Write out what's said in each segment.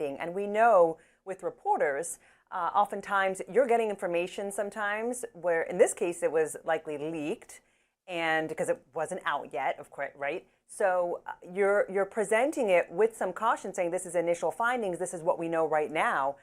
And we know with reporters, oftentimes you're getting information sometimes where, in this case, it was likely leaked, and because it wasn't out yet, of course, right? So you're presenting it with some caution, saying this is initial findings, this is what we know right now,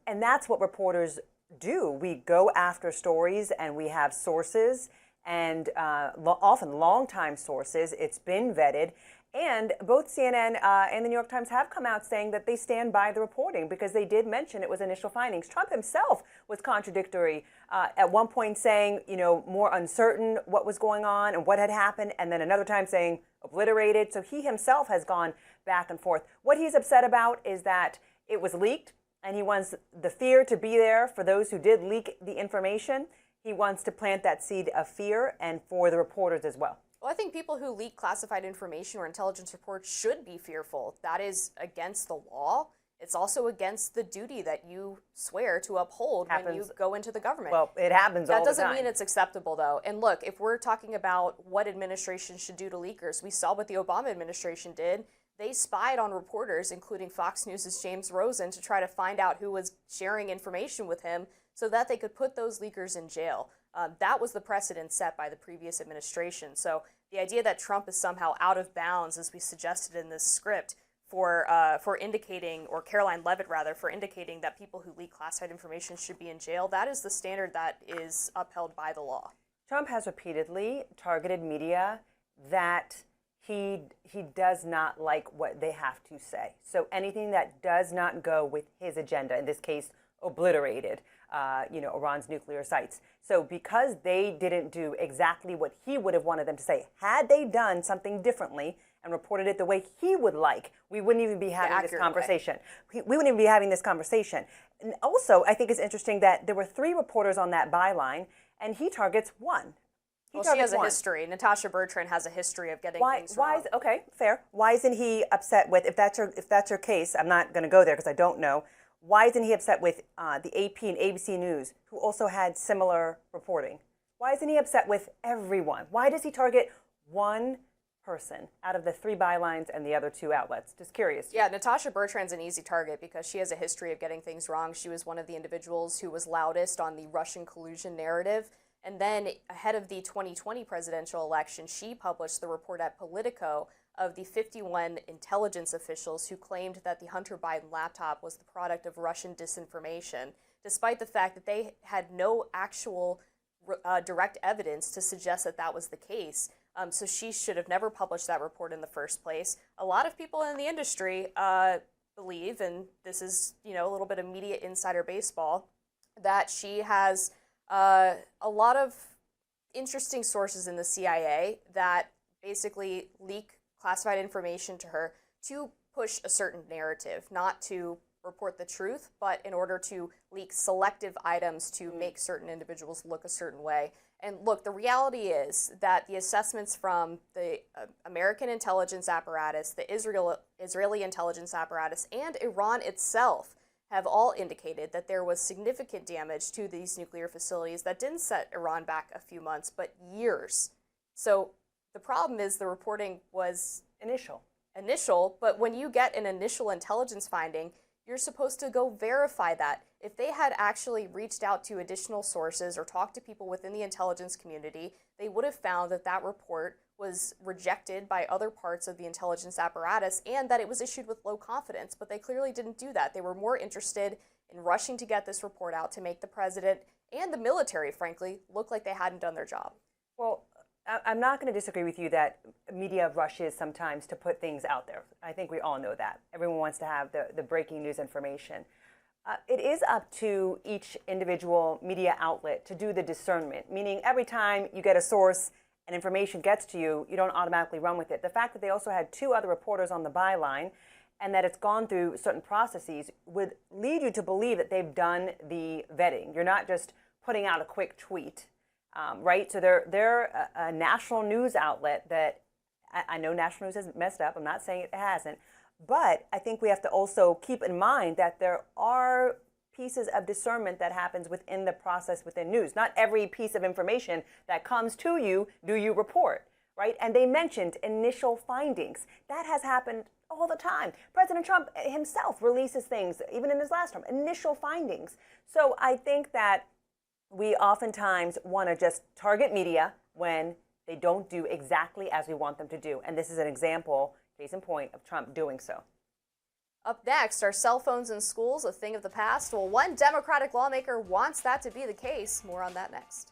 and that's what reporters do. We go after stories, and we have sources, and often long-time sources. It's been vetted. And both CNN and the New York Times have come out saying that they stand by the reporting because they did mention it was initial findings. Trump himself was contradictory at one point, saying, more uncertain what was going on and what had happened, and then another time saying obliterated. So he himself has gone back and forth. What he's upset about is that it was leaked, and he wants the fear to be there for those who did leak the information. He wants to plant that seed of fear, and for the reporters as well. Well, I think people who leak classified information or intelligence reports should be fearful. That is against the law. It's also against the duty that you swear to uphold when you go into the government. Well, it happens all the time. That doesn't mean it's acceptable, though. And look, if we're talking about what administration should do to leakers, we saw what the Obama administration did. They spied on reporters, including Fox News' James Rosen, to try to find out who was sharing information with him so that they could put those leakers in jail. That was the precedent set by the previous administration. So the idea that Trump is somehow out of bounds, as we suggested in this script, for indicating, or Caroline Levitt rather, for indicating that people who leak classified information should be in jail, that is the standard that is upheld by the law. Trump has repeatedly targeted media that he does not like what they have to say. So anything that does not go with his agenda, in this case, obliterated, Iran's nuclear sites. So because they didn't do exactly what he would have wanted them to say, had they done something differently and reported it the way he would like, we wouldn't even be having this conversation. We wouldn't even be having this conversation. And also, I think it's interesting that there were 3 reporters on that byline, and he targets 1. Well, she has a history. Natasha Bertrand has a history of getting things wrong. Okay, fair. Why isn't he upset with, if that's your case, I'm not going to go there because I don't know, why isn't he upset with the AP and ABC News, who also had similar reporting? Why isn't he upset with everyone? Why does he target one person out of the 3 bylines and the other 2 outlets? Just curious. Yeah, Natasha Bertrand's an easy target because she has a history of getting things wrong. She was one of the individuals who was loudest on the Russian collusion narrative. And then ahead of the 2020 presidential election, she published the report at Politico of the 51 intelligence officials who claimed that the Hunter Biden laptop was the product of Russian disinformation, despite the fact that they had no actual direct evidence to suggest that that was the case. So she should have never published that report in the first place. A lot of people in the industry believe, and this is a little bit of media insider baseball, that she has a lot of interesting sources in the CIA that basically leak classified information to her to push a certain narrative, not to report the truth, but in order to leak selective items to make certain individuals look a certain way. And look, the reality is that the assessments from the American intelligence apparatus, the Israeli intelligence apparatus, and Iran itself have all indicated that there was significant damage to these nuclear facilities that didn't set Iran back a few months, but years. So the problem is the reporting was initial, but when you get an initial intelligence finding, you're supposed to go verify that. If they had actually reached out to additional sources or talked to people within the intelligence community, they would have found that that report was rejected by other parts of the intelligence apparatus and that it was issued with low confidence, but they clearly didn't do that. They were more interested in rushing to get this report out to make the president and the military, frankly, look like they hadn't done their job. Well, I'm not going to disagree with you that media rushes sometimes to put things out there. I think we all know that. Everyone wants to have the breaking news information. It is up to each individual media outlet to do the discernment, meaning every time you get a source and information gets to you, you don't automatically run with it. The fact that they also had 2 other reporters on the byline and that it's gone through certain processes would lead you to believe that they've done the vetting. You're not just putting out a quick tweet. Right? So they're a national news outlet that I know national news has messed up. I'm not saying it hasn't. But I think we have to also keep in mind that there are pieces of discernment that happens within the process within news. Not every piece of information that comes to you do you report, right? And they mentioned initial findings. That has happened all the time. President Trump himself releases things, even in his last term, initial findings. So I think that we oftentimes want to just target media when they don't do exactly as we want them to do. And this is an example, case in point, of Trump doing so. Up next, are cell phones in schools a thing of the past? Well, one Democratic lawmaker wants that to be the case. More on that next.